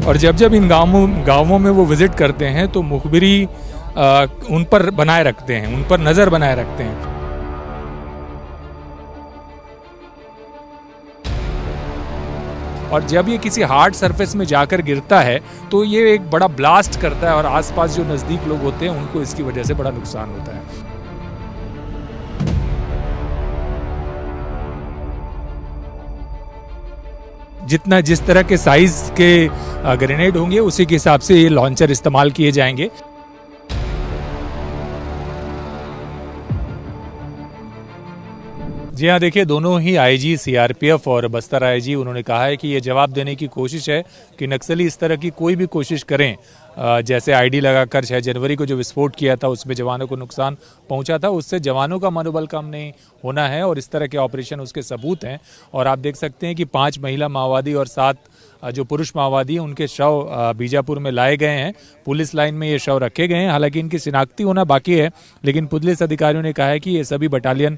और जब जब इन गांवों में वो विजिट करते हैं तो मुखबिरी उन पर बनाए रखते हैं, उन पर नज़र बनाए रखते हैं। और जब ये किसी हार्ड सरफेस में जाकर गिरता है तो ये एक बड़ा ब्लास्ट करता है और आसपास जो नज़दीक लोग होते हैं उनको इसकी वजह से बड़ा नुकसान होता है। जिस तरह के साइज के ग्रेनेड होंगे उसी के हिसाब से ये लॉन्चर इस्तेमाल किए जाएंगे। जी हाँ, देखिए दोनों ही आईजी सीआरपीएफ और बस्तर आईजी उन्होंने कहा है कि ये जवाब देने की कोशिश है कि नक्सली इस तरह की कोई भी कोशिश करें, जैसे आईडी लगाकर 6 जनवरी को जो विस्फोट किया था उसमें जवानों को नुकसान पहुंचा था, उससे जवानों का मनोबल कम नहीं होना है और इस तरह के ऑपरेशन उसके सबूत हैं। और आप देख सकते हैं कि 5 महिला माओवादी और 7 जो पुरुष माओवादी हैं उनके शव बीजापुर में लाए गए हैं। पुलिस लाइन में ये शव रखे गए हैं। हालांकि इनकी शिनाख्ती होना बाकी है, लेकिन पुलिस अधिकारियों ने कहा है कि ये सभी बटालियन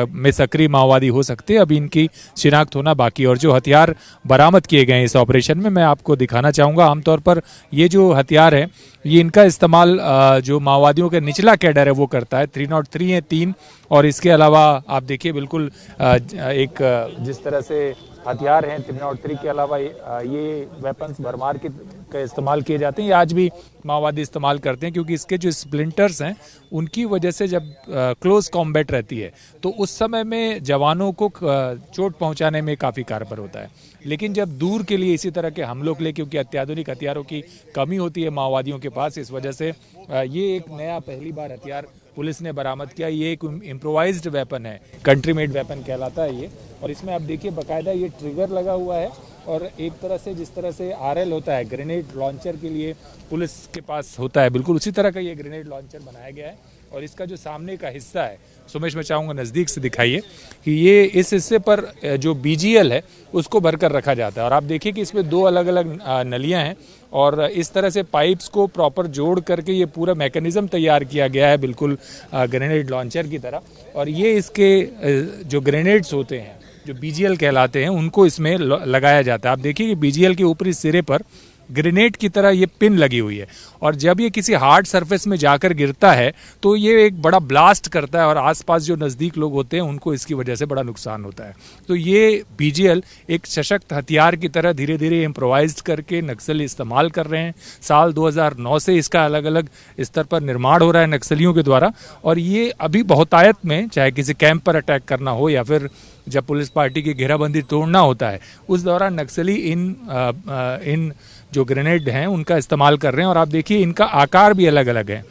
में सक्रिय माओवादी हो सकते हैं, अभी इनकी शिनाख्त होना बाकी। और जो हथियार बरामद किए गए हैं इस ऑपरेशन में मैं आपको दिखाना चाहूँगा। आमतौर पर ये जो हथियार है ये इनका इस्तेमाल जो माओवादियों के निचला कैडर है वो करता है। 303 है 3, और इसके अलावा आप देखिए बिल्कुल एक जिस तरह से हथियार हैं 303 के अलावा ये वेपन्स भरमार का इस्तेमाल किए जाते हैं। ये आज भी माओवादी इस्तेमाल करते हैं क्योंकि इसके जो स्प्लिंटर्स हैं उनकी वजह से जब क्लोज कॉम्बैट रहती है तो उस समय में जवानों को चोट पहुंचाने में काफ़ी कारगर होता है। लेकिन जब दूर के लिए इसी तरह के हमलों के लिए, क्योंकि अत्याधुनिक हथियारों की कमी होती है माओवादियों के पास, इस वजह से ये एक नया पहली बार हथियार पुलिस ने बरामद किया। ये एक इम्प्रोवाइज्ड वेपन है, कंट्री मेड वेपन कहलाता है ये। और इसमें आप देखिए बाकायदा ये ट्रिगर लगा हुआ है और एक तरह से जिस तरह से आरएल होता है ग्रेनेड लॉन्चर के लिए पुलिस के पास होता है, बिल्कुल उसी तरह का ये ग्रेनेड लॉन्चर बनाया गया है। और इसका जो सामने का हिस्सा है, सुमेश मैं चाहूँगा नज़दीक से दिखाइए कि ये इस हिस्से पर जो बीजीएल है उसको भरकर रखा जाता है। और आप देखिए कि इसमें 2 अलग अलग नलियाँ हैं और इस तरह से पाइप्स को प्रॉपर जोड़ करके ये पूरा मैकेनिज्म तैयार किया गया है, बिल्कुल ग्रेनेड लॉन्चर की तरह। और ये इसके जो ग्रेनेड्स होते हैं जो बीजीएल कहलाते हैं उनको इसमें लगाया जाता है। आप देखिए कि बीजीएल के ऊपरी सिरे पर ग्रेनेड की तरह ये पिन लगी हुई है और जब ये किसी हार्ड सरफेस में जाकर गिरता है तो ये एक बड़ा ब्लास्ट करता है और आसपास जो नज़दीक लोग होते हैं उनको इसकी वजह से बड़ा नुकसान होता है। तो ये बीजीएल एक सशक्त हथियार की तरह धीरे धीरे इम्प्रोवाइज्ड करके नक्सली इस्तेमाल कर रहे हैं। साल 2009 से इसका अलग अलग स्तर पर निर्माण हो रहा है नक्सलियों के द्वारा और ये अभी बहुतायत में, चाहे किसी कैंप पर अटैक करना हो या फिर जब पुलिस पार्टी की घेराबंदी तोड़ना होता है उस दौरान नक्सली इन जो ग्रेनेड हैं उनका इस्तेमाल कर रहे हैं। और आप देखिए इनका आकार भी अलग अलग है।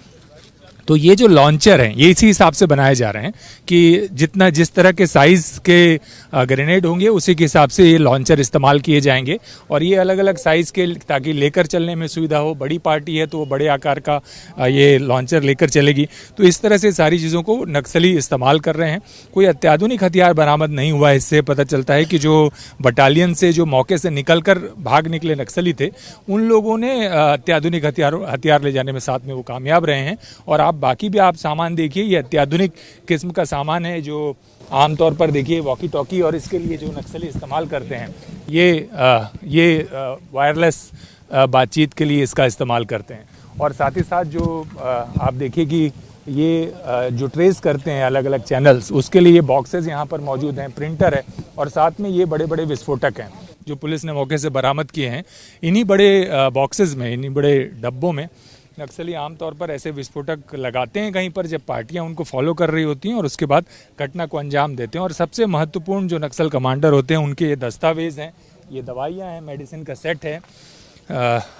तो ये जो लॉन्चर हैं ये इसी हिसाब से बनाए जा रहे हैं कि जिस तरह के साइज के ग्रेनेड होंगे उसी के हिसाब से ये लॉन्चर इस्तेमाल किए जाएंगे। और ये अलग अलग साइज के, ताकि लेकर चलने में सुविधा हो। बड़ी पार्टी है तो वो बड़े आकार का ये लॉन्चर लेकर चलेगी। तो इस तरह से सारी चीज़ों को नक्सली इस्तेमाल कर रहे हैं। कोई अत्याधुनिक हथियार बरामद नहीं हुआ। इससे पता चलता है कि जो बटालियन से जो मौके से निकल कर भाग निकले नक्सली थे उन लोगों ने अत्याधुनिक हथियार ले जाने में साथ में वो कामयाब रहे हैं। और बाकी भी आप सामान देखिए, ये अत्याधुनिक किस्म का सामान है जो आमतौर पर देखिए वॉकी टॉकी और इसके लिए जो नक्सली इस्तेमाल करते हैं ये वायरलेस बातचीत के लिए इसका इस्तेमाल करते हैं। और साथ ही साथ जो आप देखिए कि ये जो ट्रेस करते हैं अलग अलग चैनल्स, उसके लिए ये बॉक्सेस यहाँ पर मौजूद हैं, प्रिंटर है और साथ में ये बड़े बड़े विस्फोटक हैं जो पुलिस ने मौके से बरामद किए हैं। इन्हीं बड़े बॉक्सेस में, इन्हीं बड़े डब्बों में नक्सली आमतौर पर ऐसे विस्फोटक लगाते हैं कहीं पर जब पार्टियां उनको फॉलो कर रही होती हैं और उसके बाद घटना को अंजाम देते हैं। और सबसे महत्वपूर्ण जो नक्सल कमांडर होते हैं उनके ये दस्तावेज हैं, ये दवाइयां हैं, मेडिसिन का सेट है।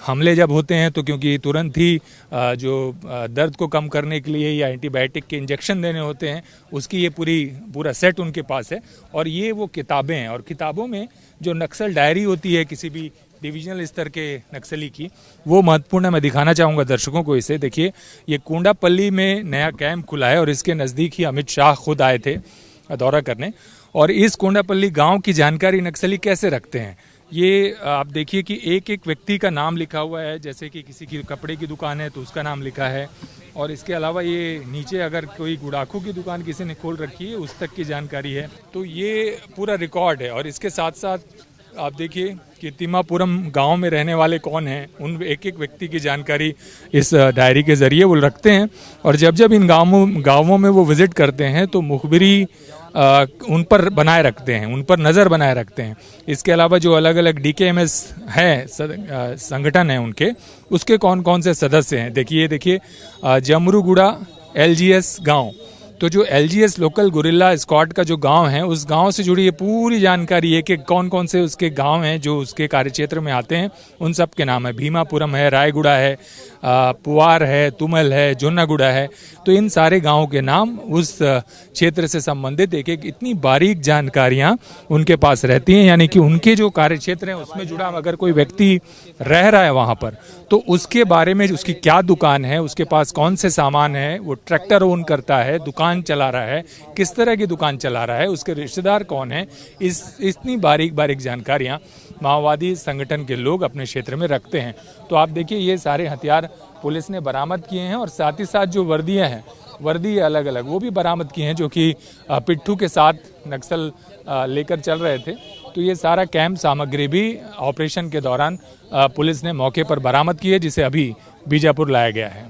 हमले जब होते हैं तो क्योंकि तुरंत ही जो दर्द को कम करने के लिए या एंटीबायोटिक के इंजेक्शन देने होते हैं उसकी ये पूरा सेट उनके पास है। और ये वो किताबें हैं और किताबों में जो नक्सल डायरी होती है किसी भी डिविजनल स्तर के नक्सली की, वो महत्वपूर्ण है। मैं दिखाना चाहूँगा दर्शकों को इसे। देखिए ये कोंडापल्ली में नया कैंप खुला है और इसके नज़दीक ही अमित शाह खुद आए थे दौरा करने। और इस कोंडापल्ली गांव की जानकारी नक्सली कैसे रखते हैं ये आप देखिए कि एक एक व्यक्ति का नाम लिखा हुआ है। जैसे कि किसी की कपड़े की दुकान है तो उसका नाम लिखा है और इसके अलावा ये नीचे अगर कोई गुड़ाखू की दुकान किसी ने खोल रखी है उस तक की जानकारी है। तो ये पूरा रिकॉर्ड है और इसके साथ साथ आप देखिए कि तिम्मापुरम गांव में रहने वाले कौन हैं, उन एक एक व्यक्ति की जानकारी इस डायरी के ज़रिए वो रखते हैं। और जब जब इन गांवों में वो विज़िट करते हैं तो मुखबिरी उन पर बनाए रखते हैं, उन पर नज़र बनाए रखते हैं। इसके अलावा जो अलग अलग DKMS है संगठन है उनके, उसके कौन कौन से सदस्य हैं देखिए जमरूगुड़ा LGS गांव, तो जो LGS लोकल गुरिल्ला स्क्वाड का जो गांव है, उस गांव से जुड़ी ये पूरी जानकारी है कि कौन कौन से उसके गांव हैं जो उसके कार्यक्षेत्र में आते हैं, उन सब के नाम है। भीमापुरम है, रायगुड़ा है, पुवार है, तुमल है, जोन्नागुड़ा है। तो इन सारे गांवों के नाम उस क्षेत्र से संबंधित एक एक इतनी बारीक जानकारियां उनके पास रहती हैं। यानी कि उनके जो कार्यक्षेत्र हैं उसमें जुड़ा अगर कोई व्यक्ति रह रहा है वहाँ पर, तो उसके बारे में उसकी क्या दुकान है, उसके पास कौन से सामान है, वो ट्रैक्टर ओन करता है, दुकान चला रहा है, किस तरह की दुकान चला रहा है, उसके रिश्तेदार कौन है, इतनी बारीक बारीक जानकारियां माओवादी संगठन के लोग अपने क्षेत्र में रखते हैं। तो आप देखिए ये सारे हथियार पुलिस ने बरामद किए हैं और साथ ही साथ जो वर्दियां हैं, वर्दी अलग अलग वो भी बरामद की हैं जो कि पिट्ठू के साथ नक्सल लेकर चल रहे थे। तो ये सारा कैंप सामग्री भी ऑपरेशन के दौरान पुलिस ने मौके पर बरामद की है, जिसे अभी बीजापुर लाया गया है।